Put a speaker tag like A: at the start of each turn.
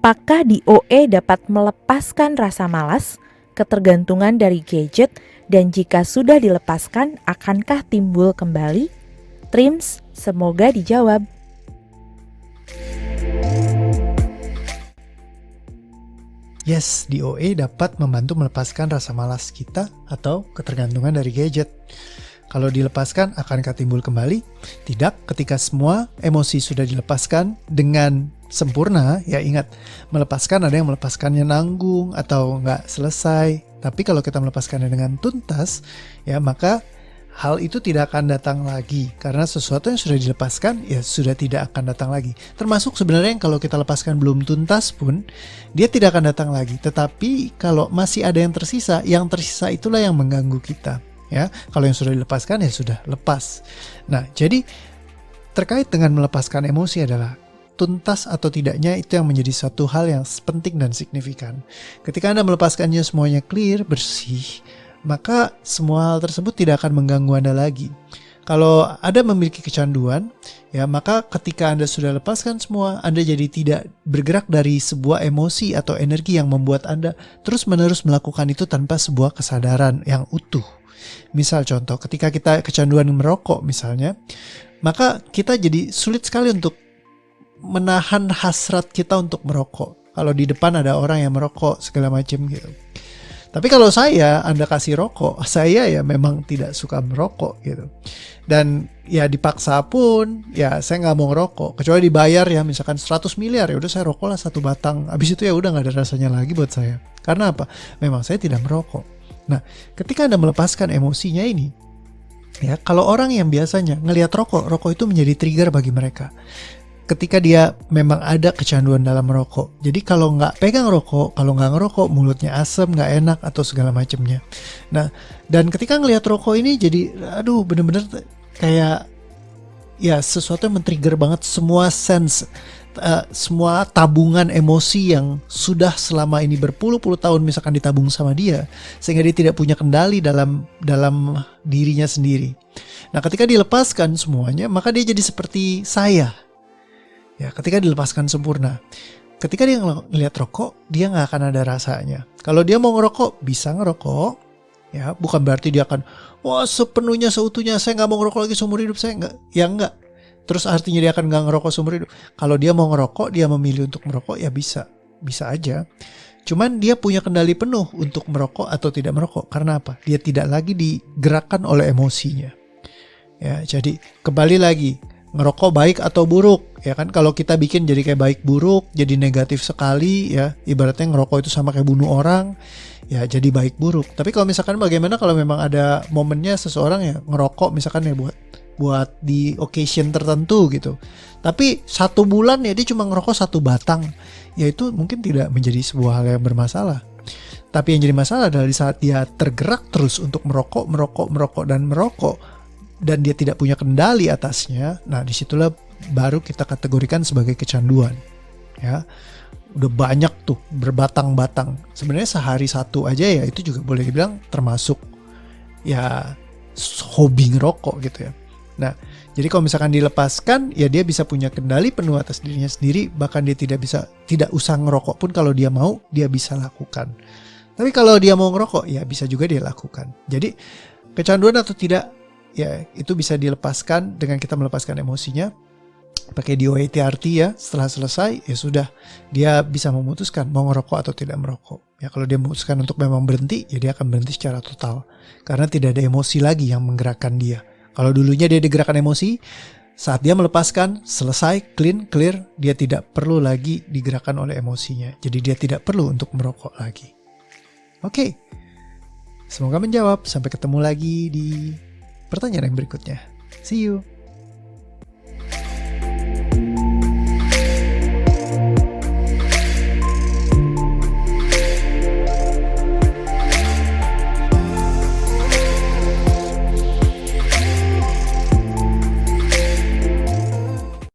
A: Apakah DOE dapat melepaskan rasa malas, ketergantungan dari gadget, dan jika sudah dilepaskan, akankah timbul kembali? Trims, semoga dijawab.
B: Yes, DOE dapat membantu melepaskan rasa malas kita atau ketergantungan dari gadget. Kalau dilepaskan, akankah timbul kembali? Tidak, ketika semua emosi sudah dilepaskan dengan sempurna, ya ingat, melepaskan ada yang melepaskannya nanggung atau nggak selesai. Tapi kalau kita melepaskannya dengan tuntas, ya maka hal itu tidak akan datang lagi. Karena sesuatu yang sudah dilepaskan, ya sudah tidak akan datang lagi. Termasuk sebenarnya yang kalau kita lepaskan belum tuntas pun, dia tidak akan datang lagi. Tetapi kalau masih ada yang tersisa itulah yang mengganggu kita. Ya, kalau yang sudah dilepaskan ya sudah lepas. Nah, jadi terkait dengan melepaskan emosi adalah tuntas atau tidaknya itu yang menjadi suatu hal yang penting dan signifikan. Ketika Anda melepaskannya semuanya clear, bersih, maka semua hal tersebut tidak akan mengganggu Anda lagi. Kalau Anda memiliki kecanduan, ya maka ketika Anda sudah lepaskan semua, Anda jadi tidak bergerak dari sebuah emosi atau energi yang membuat Anda terus-menerus melakukan itu tanpa sebuah kesadaran yang utuh. Misal contoh, ketika kita kecanduan merokok misalnya, maka kita jadi sulit sekali untuk menahan hasrat kita untuk merokok. Kalau di depan ada orang yang merokok segala macam gitu. Tapi kalau Anda kasih rokok, saya ya memang tidak suka merokok gitu. Dan ya dipaksa pun, ya saya nggak mau ngerokok. Kecuali dibayar ya misalkan 100 miliar, ya udah saya rokok lah 1 batang. Habis itu ya udah nggak ada rasanya lagi buat saya. Karena apa? Memang saya tidak merokok. Nah, ketika Anda melepaskan emosinya ini, ya kalau orang yang biasanya ngelihat rokok itu menjadi trigger bagi mereka. Ketika dia memang ada kecanduan dalam merokok. Jadi kalau nggak pegang rokok, kalau nggak ngerokok, mulutnya asem, nggak enak, atau segala macamnya. Nah, dan ketika ngelihat rokok ini jadi, aduh bener-bener kayak, ya sesuatu yang men-trigger banget semua sense, semua tabungan emosi yang sudah selama ini berpuluh-puluh tahun misalkan ditabung sama dia, sehingga dia tidak punya kendali dalam dirinya sendiri. Nah, ketika dilepaskan semuanya, maka dia jadi seperti saya. Ya, ketika dilepaskan sempurna. Ketika dia ngeliat rokok, dia nggak akan ada rasanya. Kalau dia mau ngerokok, bisa ngerokok. Ya, bukan berarti dia akan, wah sepenuhnya seutuhnya saya nggak mau ngerokok lagi seumur hidup saya nggak. Ya nggak. Terus artinya dia akan nggak ngerokok seumur hidup. Kalau dia mau ngerokok, dia memilih untuk merokok, ya bisa aja. Cuman dia punya kendali penuh untuk merokok atau tidak merokok. Karena apa? Dia tidak lagi digerakkan oleh emosinya. Ya, jadi kembali lagi. Ngerokok baik atau buruk, ya kan? Kalau kita bikin jadi kayak baik buruk, jadi negatif sekali, ya ibaratnya ngerokok itu sama kayak bunuh orang, ya jadi baik buruk. Tapi kalau misalkan bagaimana kalau memang ada momennya seseorang ya ngerokok misalkan ya buat di occasion tertentu gitu. Tapi 1 bulan ya dia cuma ngerokok 1 batang, ya itu mungkin tidak menjadi sebuah hal yang bermasalah. Tapi yang jadi masalah adalah di saat dia tergerak terus untuk merokok dan dia tidak punya kendali atasnya, nah disitulah baru kita kategorikan sebagai kecanduan. Ya, udah banyak tuh berbatang-batang. Sebenarnya sehari 1 aja ya itu juga boleh dibilang termasuk ya hobi ngerokok gitu ya. Nah, jadi kalau misalkan dilepaskan, ya dia bisa punya kendali penuh atas dirinya sendiri, bahkan dia tidak usah ngerokok pun kalau dia mau, dia bisa lakukan. Tapi kalau dia mau ngerokok, ya bisa juga dia lakukan. Jadi kecanduan atau tidak, ya itu bisa dilepaskan dengan kita melepaskan emosinya pakai DOE TRT ya. Setelah selesai ya sudah, dia bisa memutuskan mau ngerokok atau tidak merokok. Ya kalau dia memutuskan untuk memang berhenti, ya dia akan berhenti secara total karena tidak ada emosi lagi yang menggerakkan dia. Kalau dulunya dia digerakkan emosi, saat dia melepaskan, selesai, clear, dia tidak perlu lagi digerakkan oleh emosinya. Jadi dia tidak perlu untuk merokok lagi. Oke. Semoga menjawab. Sampai ketemu lagi di pertanyaan yang berikutnya. See you.